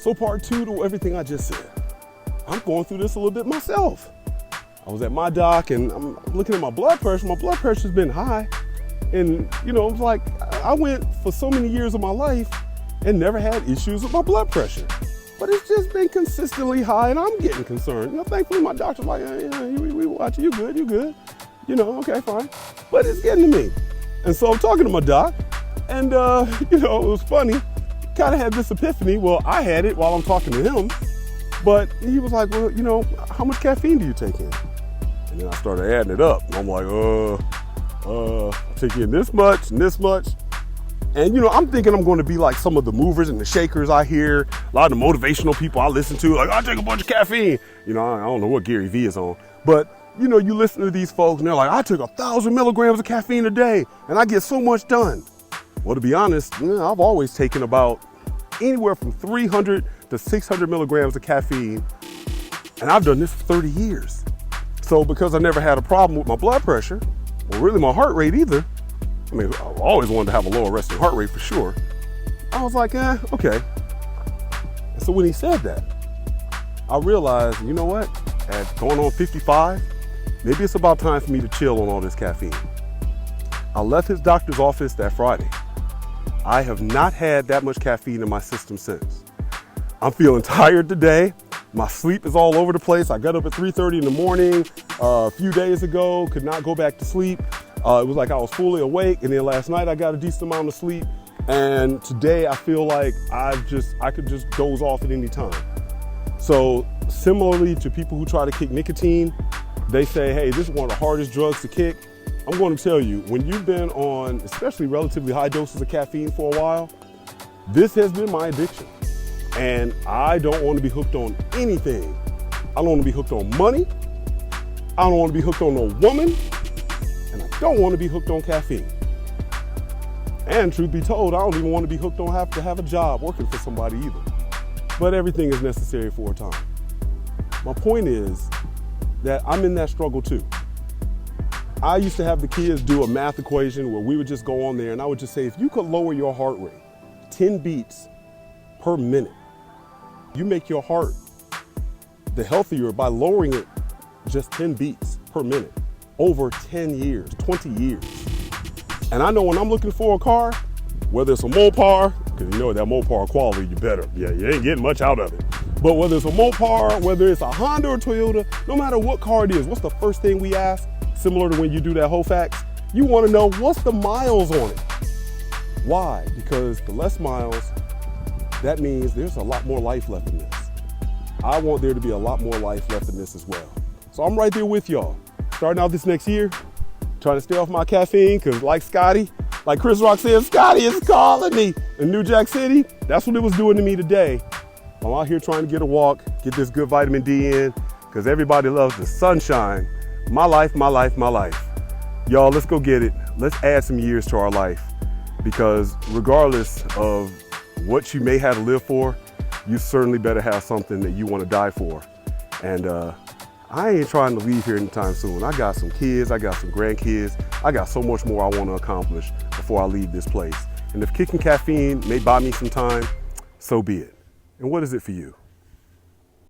So part two to everything I just said, I'm going through this a little bit myself. I was at my doc and I'm looking at my blood pressure. My blood pressure's been high. And you know, it's like I went for so many years of my life and never had issues with my blood pressure. But it's just been consistently high and I'm getting concerned. You know, thankfully my doctor's like, yeah, we watch you, you good. You know, okay, fine. But it's getting to me. And so I'm talking to my doc and you know, it was funny. Kind of had this epiphany. Well, I had it while I'm talking to him, but he was like, well, you know, how much caffeine do you take in? And then I started adding it up. And I'm like, I'm taking in this much and this much. And you know, I'm thinking I'm going to be like some of the movers and the shakers I hear, a lot of the motivational people I listen to, like, I take a bunch of caffeine. You know, I don't know what Gary Vee is on, but you know, you listen to these folks and they're like, I took 1,000 milligrams of caffeine a day and I get so much done. Well, to be honest, you know, I've always taken about anywhere from 300 to 600 milligrams of caffeine, and I've done this for 30 years. So because I never had a problem with my blood pressure, or really my heart rate either, I mean, I've always wanted to have a lower resting heart rate for sure, I was like, okay. And so when he said that, I realized, you know what, at going on 55, maybe it's about time for me to chill on all this caffeine. I left his doctor's office that Friday. I have not had that much caffeine in my system since. I'm feeling tired today. My sleep is all over the place. I got up at 3:30 in the morning a few days ago, could not go back to sleep. It was like I was fully awake, and then last night I got a decent amount of sleep. And today I feel like I could just doze off at any time. So similarly to people who try to kick nicotine, they say, hey, this is one of the hardest drugs to kick. I'm going to tell you, when you've been on especially relatively high doses of caffeine for a while, this has been my addiction. And I don't want to be hooked on anything. I don't want to be hooked on money. I don't want to be hooked on no woman. And I don't want to be hooked on caffeine. And truth be told, I don't even want to be hooked on have to have a job working for somebody either. But everything is necessary for a time. My point is that I'm in that struggle too. I used to have the kids do a math equation where we would just go on there and I would just say, if you could lower your heart rate 10 beats per minute, you make your heart the healthier by lowering it just 10 beats per minute over 10 years, 20 years. And I know when I'm looking for a car, whether it's a Mopar, because you know that Mopar quality, you ain't getting much out of it. But whether it's a Mopar, whether it's a Honda or Toyota, no matter what car it is, what's the first thing we ask? Similar to when you do that whole facts, you want to know what's the miles on it. Why? Because the less miles, that means there's a lot more life left in this. I want there to be a lot more life left in this as well. So I'm right there with y'all. Starting out this next year, trying to stay off my caffeine, because like Scotty, like Chris Rock said, Scotty is calling me in New Jack City. That's what it was doing to me today. I'm out here trying to get a walk, get this good vitamin D in, because everybody loves the sunshine. My life, my life, my life. Y'all, let's go get it. Let's add some years to our life, because regardless of what you may have to live for, you certainly better have something that you want to die for. And I ain't trying to leave here anytime soon. I got some kids, I got some grandkids, I got so much more I want to accomplish before I leave this place. And if kicking caffeine may buy me some time, so be it. And what is it for you?